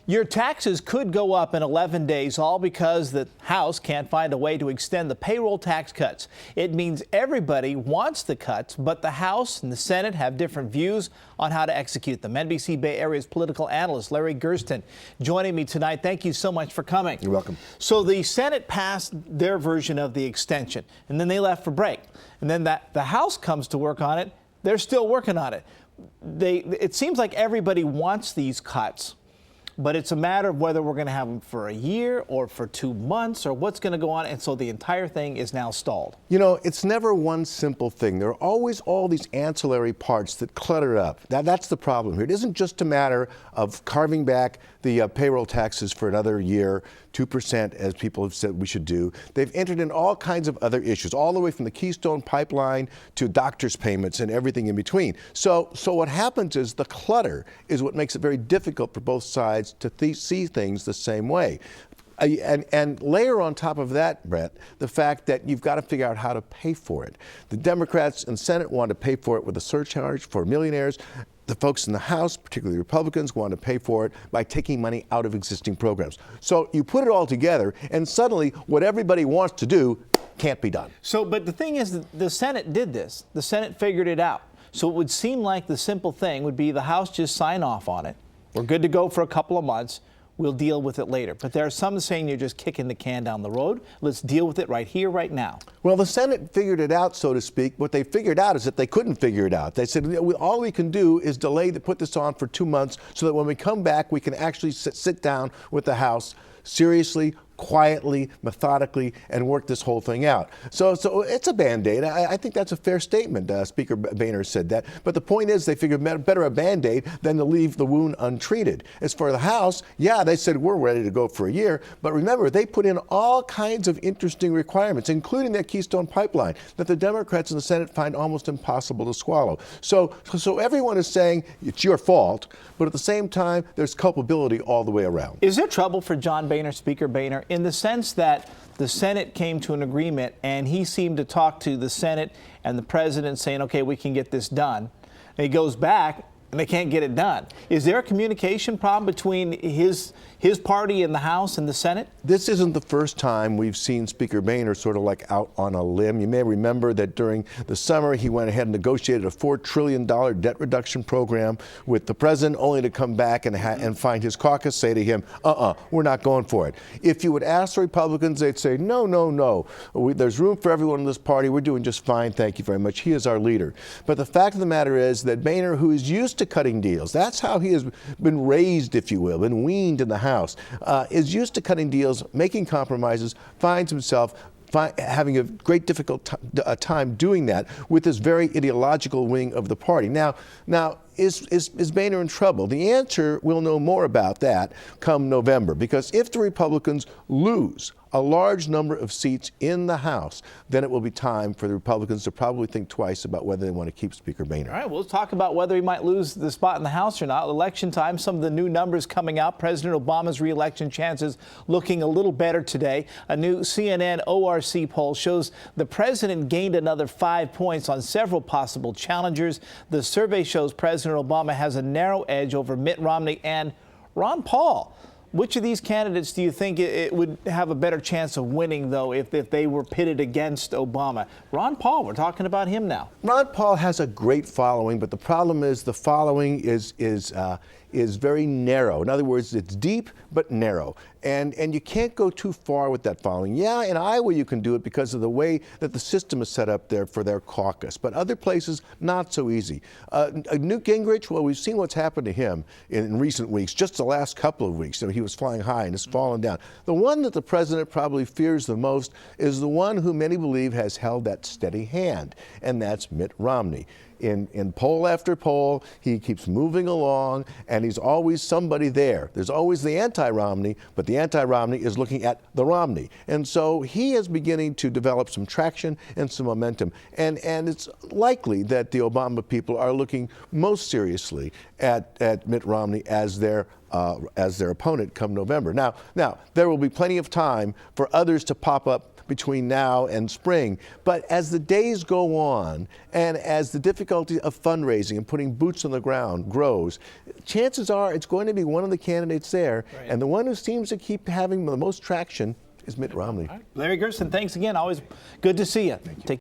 Your taxes could go up in 11 days, all because the House can't find a way to extend the payroll tax cuts. It means everybody wants the cuts, but the House and the Senate have different views on how to execute them. NBC Bay Area's political analyst Larry Gerston joining me tonight. Thank you so much for coming. You're welcome. So the Senate passed their version of the extension, and then they left for break. And then the House comes to work on it. They're still working on it. It seems like everybody wants these cuts, but it's a matter of whether we're going to have them for a year or for 2 months or what's going to go on. And so the entire thing is now stalled. You know, it's never one simple thing. There are always all these ancillary parts that clutter it up. That's the problem here. It isn't just a matter of carving back the payroll taxes for another year, 2%, as people have said we should do. They've entered in all kinds of other issues, all the way from the Keystone pipeline to doctors' payments and everything in between. So what happens is the clutter is what makes it very difficult for both sides to see things the same way. And layer on top of that, Brett, the fact that you've got to figure out how to pay for it. The Democrats in the Senate want to pay for it with a surcharge for millionaires. The folks in the House, particularly Republicans, want to pay for it by taking money out of existing programs. So you put it all together, and suddenly what everybody wants to do can't be done. But the thing is, the Senate did this. The Senate figured it out. So it would seem like the simple thing would be the House just sign off on it. We're good to go for a couple of months. We'll deal with it later. But there are some saying you're just kicking the can down the road. Let's deal with it right here, right now. Well, the Senate figured it out, so to speak. What they figured out is that they couldn't figure it out. They said, all we can do is put this on for 2 months so that when we come back, we can actually sit down with the House seriously, quietly, methodically, and work this whole thing out. So it's a Band-Aid. I think that's a fair statement. Speaker Boehner said that. But the point is they figured better a Band-Aid than to leave the wound untreated. As for the House, yeah, they said we're ready to go for a year. But remember, they put in all kinds of interesting requirements, including that Keystone pipeline, that the Democrats in the Senate find almost impossible to swallow. So everyone is saying it's your fault, but at the same time, there's culpability all the way around. Is there trouble for John Boehner, Speaker Boehner, in the sense that the Senate came to an agreement and he seemed to talk to the Senate and the president saying, okay, we can get this done. And he goes back and they can't get it done. Is there a communication problem between his party in the House and the Senate? This isn't the first time we've seen Speaker Boehner sort of like out on a limb. You may remember that during the summer he went ahead and negotiated a $4 trillion debt reduction program with the president, only to come back and find his caucus say to him, we're not going for it. If you would ask the Republicans, they'd say, no. There's room for everyone in this party. We're doing just fine. Thank you very much. He is our leader. But the fact of the matter is that Boehner, who is used to cutting deals, that's how he has been raised, if you will, been weaned in the House, is used to cutting deals, making compromises, finds himself having a great difficult time doing that with this very ideological wing of the party. Now, is Boehner in trouble? The answer, we'll know more about that come November, because if the Republicans lose a large number of seats in the House, then it will be time for the Republicans to probably think twice about whether they want to keep Speaker Boehner. All right, well, let's talk about whether he might lose the spot in the House or not. Election time, some of the new numbers coming out. President Obama's re-election chances looking a little better today. A new CNN ORC poll shows the president gained another 5 points on several possible challengers. The survey shows President Obama has a narrow edge over Mitt Romney and Ron Paul. Which of these candidates do you think it would have a better chance of winning, though, if they were pitted against Obama? Ron Paul, we're talking about him now. Ron Paul has a great following, but the problem is the following is very narrow. In other words, it's deep but narrow. And you can't go too far with that following. Yeah, in Iowa you can do it because of the way that the system is set up there for their caucus. But other places, not so easy. Newt Gingrich, well, we've seen what's happened to him in recent weeks, just the last couple of weeks. He was flying high and has fallen down. The one that the president probably fears the most is the one who many believe has held that steady hand, and that's Mitt Romney. In poll after poll, he keeps moving along, and he's always somebody there. There's always the anti-Romney, but the anti-Romney is looking at the Romney. And so he is beginning to develop some traction and some momentum. And it's likely that the Obama people are looking most seriously at Mitt Romney as their opponent come November. Now, there will be plenty of time for others to pop up between now and spring. But as the days go on and as the difficulty of fundraising and putting boots on the ground grows, chances are it's going to be one of the candidates there. Right. And the one who seems to keep having the most traction is Mitt Romney. Larry Gerston, thanks again. Always good to see you. Take